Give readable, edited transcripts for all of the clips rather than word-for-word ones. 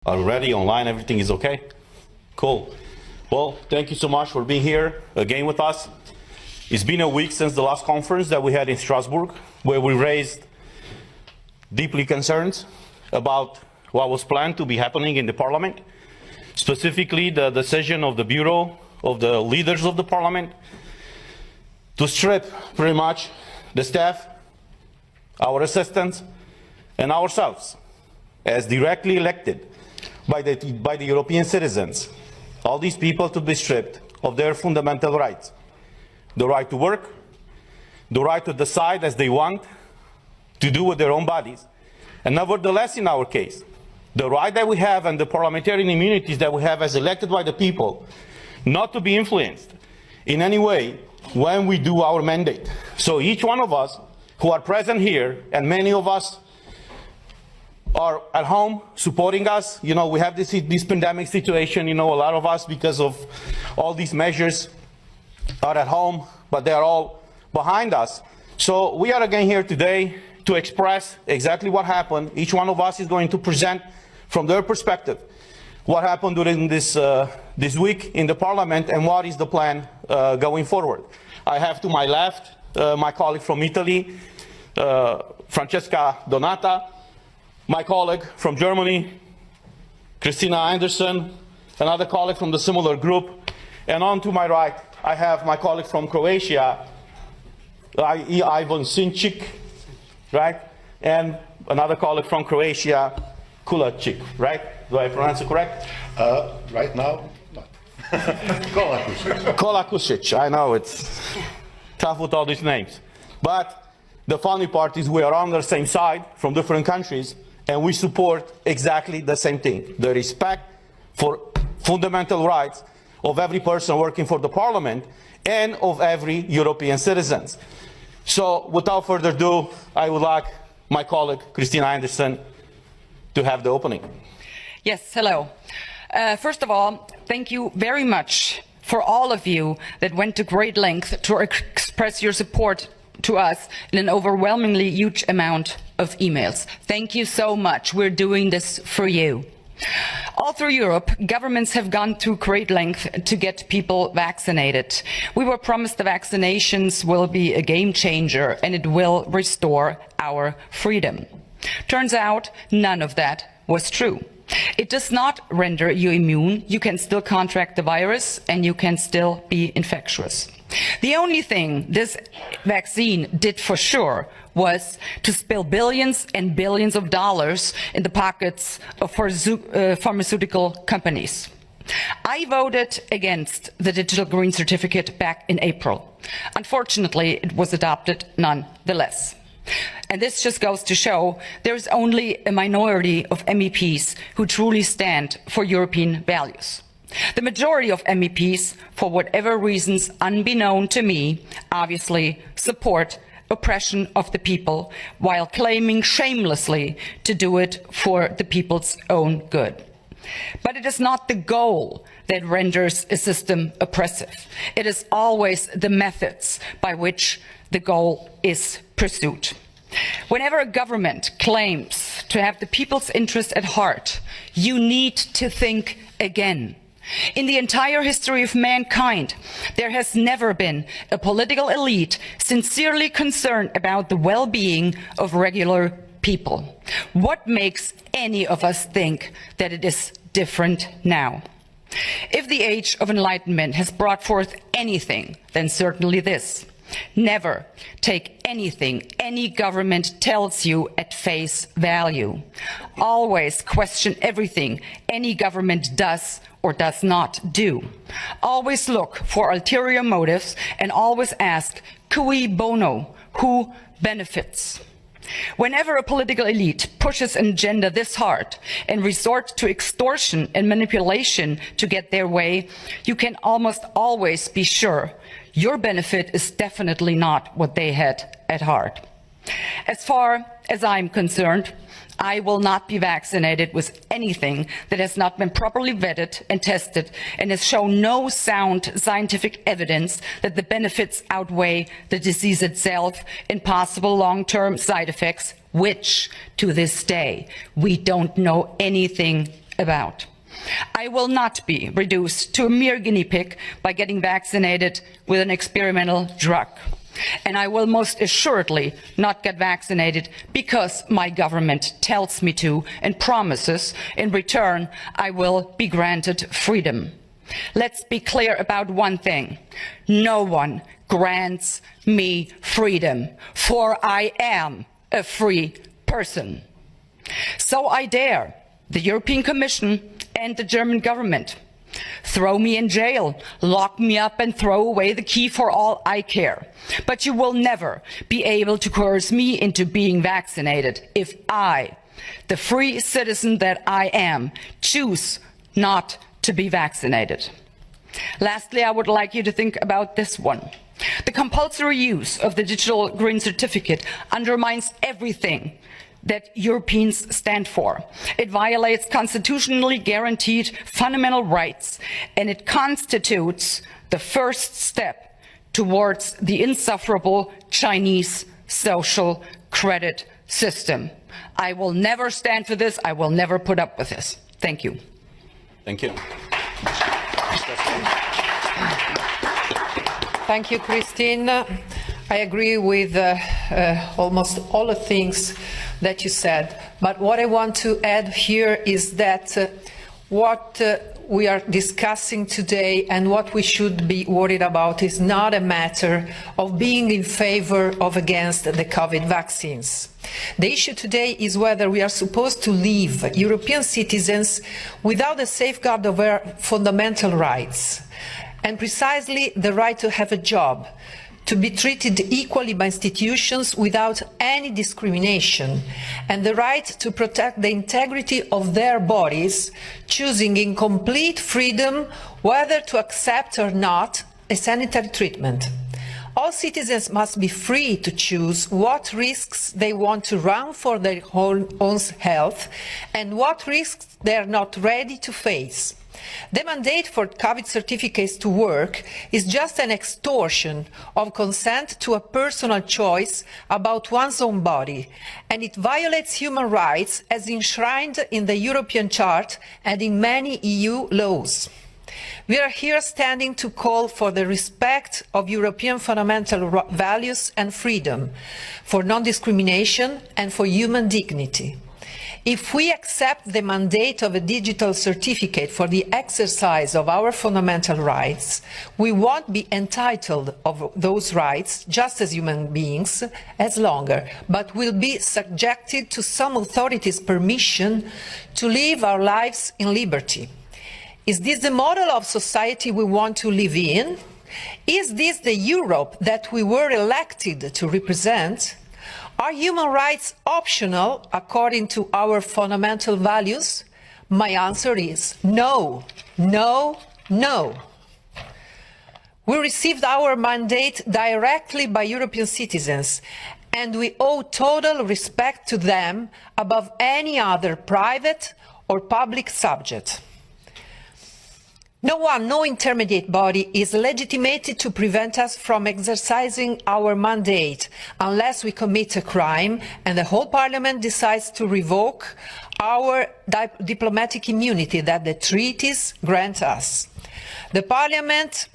Already online, everything is okay? Cool. Well, thank you so much for being here again with us. It's been a week since the last conference that we had in Strasbourg, where we raised deeply concerns about what was planned to be happening in the Parliament, specifically the decision of the Bureau of the leaders of the Parliament to strip pretty much the staff, our assistants, and ourselves as directly elected by the European citizens. All these people to be stripped of their fundamental rights. The right to work, the right to decide as they want, to do with their own bodies. And nevertheless, in our case, the right that we have and the parliamentarian immunities that we have as elected by the people, not to be influenced in any way when we do our mandate. So each one of us who are present here, and many of us are at home supporting us. You know, we have this pandemic situation, you know, a lot of us, because of all these measures, are at home, but they are all behind us. So we are again here today to express exactly what happened. Each one of us is going to present from their perspective what happened during this week in the Parliament and what is the plan going forward. I have to my left my colleague from Italy, Francesca Donata, my colleague from Germany, Christina Anderson, another colleague from the similar group, and on to my right, I have my colleague from Croatia, Ivan Sinčić, right? And another colleague from Croatia, Kulačić, right? Do I pronounce it correct? Right now, not. Kolakušić. Kolakušić, I know it's tough with all these names. But the funny part is we are on the same side from different countries, and we support exactly the same thing, the respect for fundamental rights of every person working for the Parliament and of every European citizen. So without further ado, I would like my colleague Christina Anderson to have the opening. Yes, hello. First of all, thank you very much for all of you that went to great length to express your support to us in an overwhelmingly huge amount of emails. Thank you so much. We're doing this for you. All through Europe, governments have gone through great length to get people vaccinated. We were promised the vaccinations will be a game changer and it will restore our freedom. Turns out none of that was true. It does not render you immune. You can still contract the virus and you can still be infectious. The only thing this vaccine did for sure was to spill billions and billions of dollars in the pockets of pharmaceutical companies. I voted against the digital green certificate back in April. Unfortunately, it was adopted nonetheless. And this just goes to show there is only a minority of MEPs who truly stand for European values. The majority of MEPs, for whatever reasons unbeknown to me, obviously support oppression of the people while claiming shamelessly to do it for the people's own good. But it is not the goal that renders a system oppressive. It is always the methods by which the goal is pursued. Whenever a government claims to have the people's interest at heart, you need to think again. In the entire history of mankind, there has never been a political elite sincerely concerned about the well-being of regular people. What makes any of us think that it is different now? If the age of enlightenment has brought forth anything, then certainly this. Never take anything any government tells you at face value. Always question everything any government does or does not do. Always look for ulterior motives and always ask, cui bono, who benefits? Whenever a political elite pushes an agenda this hard and resorts to extortion and manipulation to get their way, you can almost always be sure your benefit is definitely not what they had at heart. As far as I'm concerned, I will not be vaccinated with anything that has not been properly vetted and tested and has shown no sound scientific evidence that the benefits outweigh the disease itself and possible long-term side effects, which, to this day, we don't know anything about. I will not be reduced to a mere guinea pig by getting vaccinated with an experimental drug. And I will most assuredly not get vaccinated because my government tells me to and promises in return I will be granted freedom. Let's be clear about one thing. No one grants me freedom, for I am a free person. So I dare the European Commission and the German government. Throw me in jail, lock me up and throw away the key for all I care. But you will never be able to coerce me into being vaccinated if I, the free citizen that I am, choose not to be vaccinated. Lastly, I would like you to think about this one. The compulsory use of the digital green certificate undermines everything that Europeans stand for. It violates constitutionally guaranteed fundamental rights, and it constitutes the first step towards the insufferable Chinese social credit system. I will never stand for this. I will never put up with this. Thank you. Thank you. Thank you, Christine. I agree with almost all the things that you said. But what I want to add here is that what we are discussing today and what we should be worried about is not a matter of being in favor or against the COVID vaccines. The issue today is whether we are supposed to leave European citizens without a safeguard of their fundamental rights, and precisely the right to have a job, to be treated equally by institutions without any discrimination, and the right to protect the integrity of their bodies, choosing in complete freedom whether to accept or not a sanitary treatment. All citizens must be free to choose what risks they want to run for their own health and what risks they are not ready to face. The mandate for COVID certificates to work is just an extortion of consent to a personal choice about one's own body, and it violates human rights as enshrined in the European Charter and in many EU laws. We are here standing to call for the respect of European fundamental values and freedom, for non-discrimination and for human dignity. If we accept the mandate of a digital certificate for the exercise of our fundamental rights, we won't be entitled of those rights, just as human beings, as longer, but will be subjected to some authority's permission to live our lives in liberty. Is this the model of society we want to live in? Is this the Europe that we were elected to represent? Are human rights optional according to our fundamental values? My answer is no, no, no. We received our mandate directly by European citizens, and we owe total respect to them above any other private or public subject. No one, no intermediate body is legitimated to prevent us from exercising our mandate unless we commit a crime and the whole Parliament decides to revoke our diplomatic immunity that the treaties grant us. The Parliament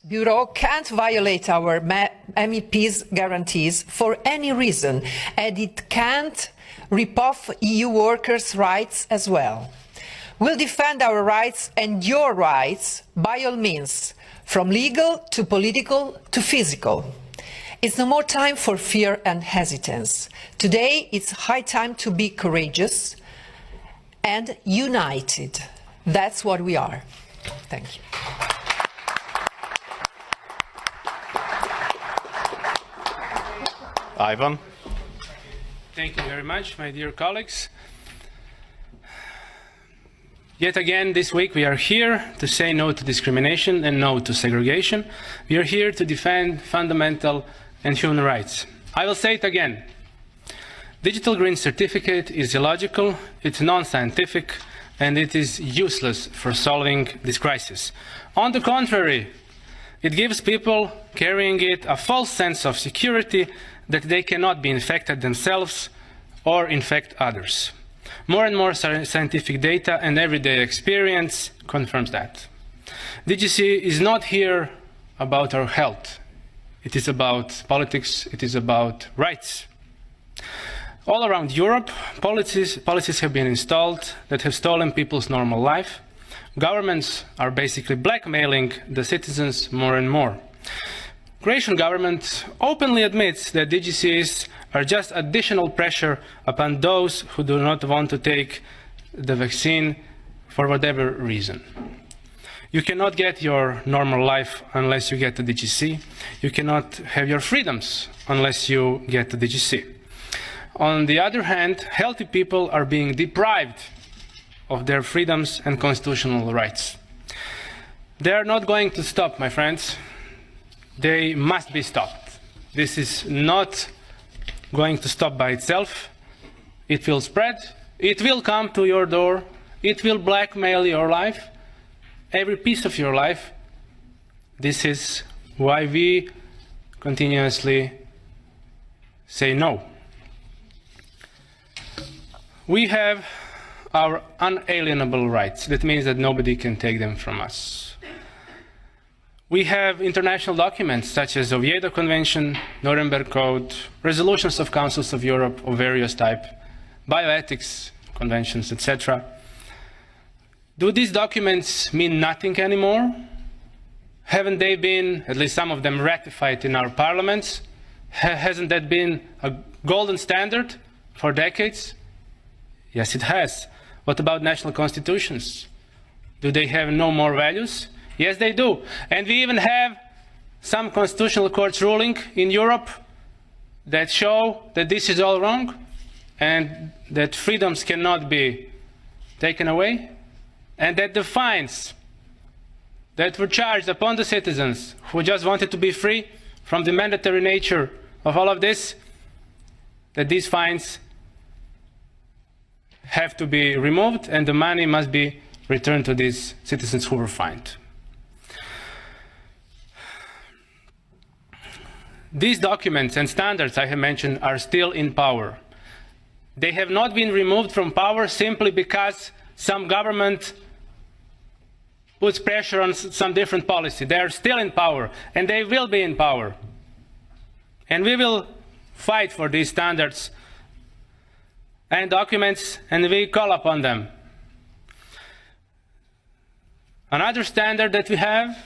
Bureau can't violate our MEPs' guarantees for any reason, and it can't rip off EU workers' rights as well. We'll defend our rights and your rights by all means, from legal to political to physical. It's no more time for fear and hesitance. Today, it's high time to be courageous and united. That's what we are. Thank you. Ivan. Thank you very much, my dear colleagues. Yet again, this week we are here to say no to discrimination and no to segregation. We are here to defend fundamental and human rights. I will say it again. Digital green certificate is illogical, it's non-scientific, and it is useless for solving this crisis. On the contrary, it gives people carrying it a false sense of security that they cannot be infected themselves or infect others. More and more scientific data and everyday experience confirms that. DGC is not here about our health. It is about politics, it is about rights. All around Europe, policies have been installed that have stolen people's normal life. Governments are basically blackmailing the citizens more and more. Croatian government openly admits that DGCs are just additional pressure upon those who do not want to take the vaccine for whatever reason. You cannot get your normal life unless you get the DGC. You cannot have your freedoms unless you get the DGC. On the other hand, healthy people are being deprived of their freedoms and constitutional rights. They are not going to stop, my friends. They must be stopped. This is not going to stop by itself. It will spread. It will come to your door. It will blackmail your life, every piece of your life. This is why we continuously say no. We have our unalienable rights. That means that nobody can take them from us. We have international documents such as Oviedo Convention, Nuremberg Code, resolutions of councils of Europe of various type, bioethics conventions, etc. Do these documents mean nothing anymore? Haven't they been, at least some of them, ratified in our parliaments? Hasn't that been a golden standard for decades? Yes, it has. What about national constitutions? Do they have no more values? Yes, they do. And we even have some constitutional courts ruling in Europe that show that this is all wrong and that freedoms cannot be taken away, and that the fines that were charged upon the citizens who just wanted to be free from the mandatory nature of all of this, that these fines have to be removed and the money must be returned to these citizens who were fined. These documents and standards I have mentioned are still in power. They have not been removed from power simply because some government puts pressure on some different policy. They are still in power, and they will be in power. And we will fight for these standards and documents, and we call upon them. Another standard that we have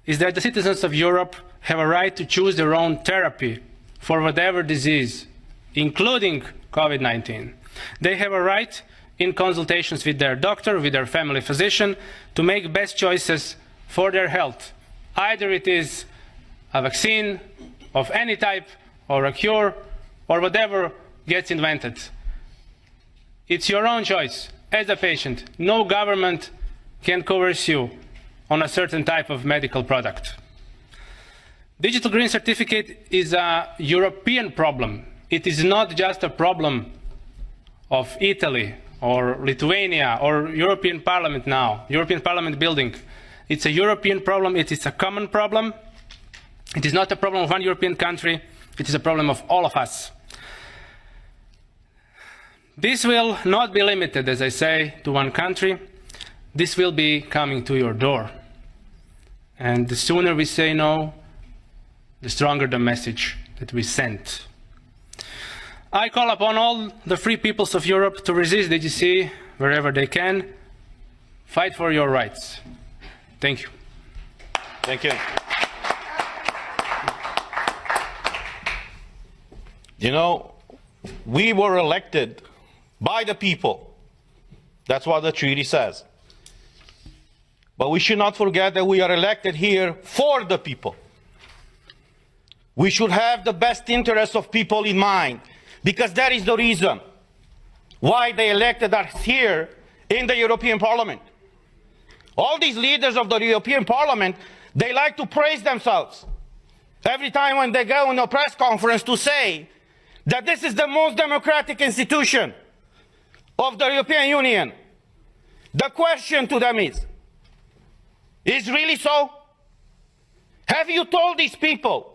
is that the citizens of Europe have a right to choose their own therapy for whatever disease, including COVID-19. They have a right, in consultations with their doctor, with their family physician, to make best choices for their health. Either it is a vaccine of any type, or a cure, or whatever gets invented. It's your own choice as a patient. No government can coerce you on a certain type of medical product. Digital Green Certificate is a European problem. It is not just a problem of Italy or Lithuania or European Parliament now, European Parliament building. It's a European problem. It is a common problem. It is not a problem of one European country. It is a problem of all of us. This will not be limited, as I say, to one country. This will be coming to your door. And the sooner we say no, the stronger the message that we send. I call upon all the free peoples of Europe to resist DGC wherever they can. Fight for your rights. Thank you. Thank you. You know, we were elected by the people. That's what the treaty says. But we should not forget that we are elected here for the people. We should have the best interests of people in mind, because that is the reason why they elected us here in the European Parliament. All these leaders of the European Parliament, they like to praise themselves every time when they go in a press conference to say that this is the most democratic institution of the European Union. The question to them is really so? Have you told these people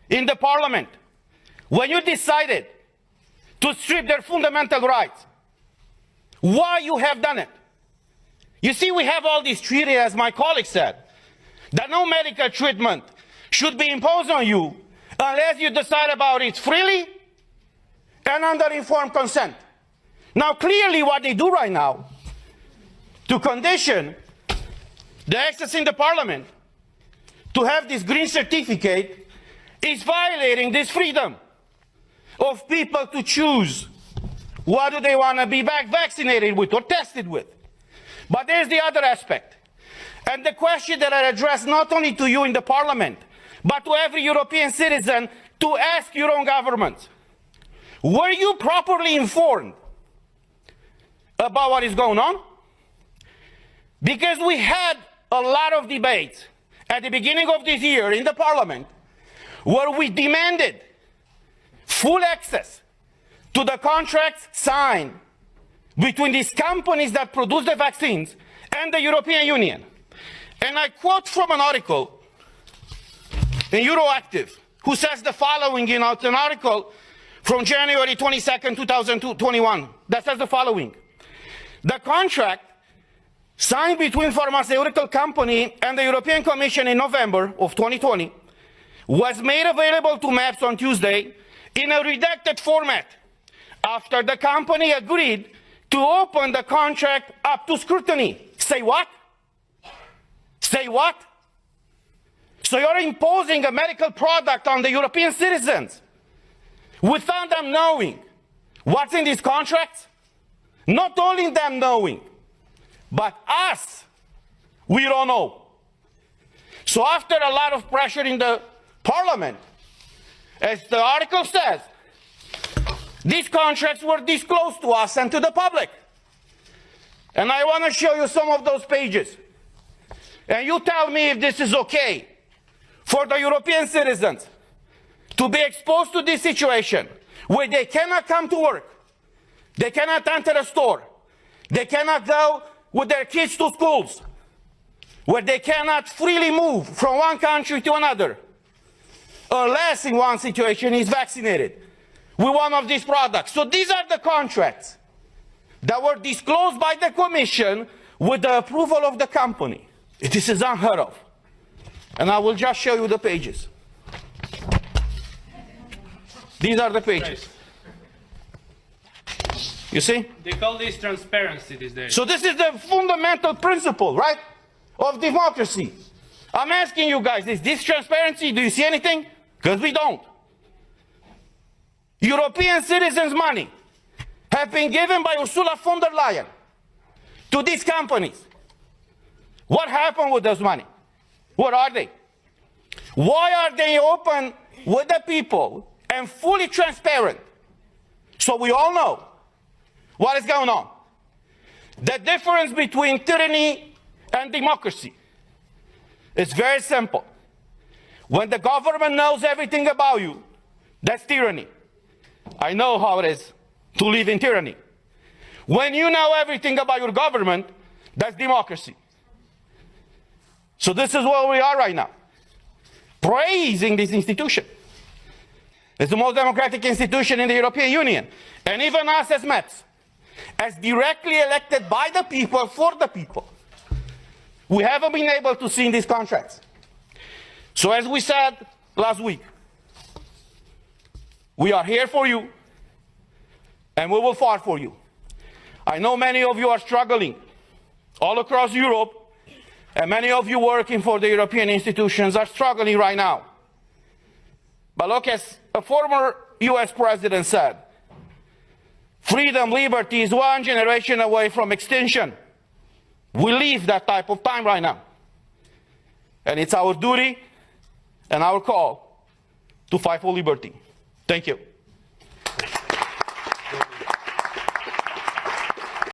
in the Parliament, when you decided to strip their fundamental rights, why you have done it. You see, we have all these treaties, as my colleague said, that no medical treatment should be imposed on you unless you decide about it freely and under informed consent. Now, clearly what they do right now to condition the access in the parliament to have this green certificate is violating this freedom of people to choose what do they want to be vaccinated with or tested with. But there's the other aspect. And the question that I address not only to you in the parliament, but to every European citizen, to ask your own government. Were you properly informed about what is going on? Because we had a lot of debates at the beginning of this year in the parliament where we demanded full access to the contracts signed between these companies that produce the vaccines and the European Union. And I quote from an article in Euroactive, who says the following, it's an article from January 22nd, 2021, that says the following. The contract signed between pharmaceutical company and the European Commission in November of 2020 was made available to MEPs on Tuesday in a redacted format after the company agreed to open the contract up to scrutiny. Say what? Say what? So you're imposing a medical product on the European citizens without them knowing what's in these contracts? Not only them knowing, but us, we don't know. So after a lot of pressure in the parliament, as the article says, these contracts were disclosed to us and to the public. And I want to show you some of those pages. And you tell me if this is okay for the European citizens to be exposed to this situation where they cannot come to work, they cannot enter a store, they cannot go with their kids to schools, where they cannot freely move from one country to another, unless in one situation is vaccinated with one of these products. So these are the contracts that were disclosed by the Commission with the approval of the company. This is unheard of. And I will just show you the pages. These are the pages. You see? They call this transparency these days. So this is the fundamental principle, right, of democracy. I'm asking you guys, is this transparency? Do you see anything? Because we don't. European citizens' money have been given by Ursula von der Leyen to these companies. What happened with those money? What are they? Why are they open with the people and fully transparent so we all know what is going on? The difference between tyranny and democracy is very simple. When the government knows everything about you, that's tyranny. I know how it is to live in tyranny. When you know everything about your government, that's democracy. So this is where we are right now, praising this institution. It's the most democratic institution in the European Union. And even us as MEPs, as directly elected by the people, for the people, we haven't been able to see in these contracts. So as we said last week, we are here for you, and we will fight for you. I know many of you are struggling all across Europe, and many of you working for the European institutions are struggling right now. But look, as a former US president said, freedom, liberty is one generation away from extinction. We live that type of time right now. And it's our duty and our call to fight for liberty. Thank you.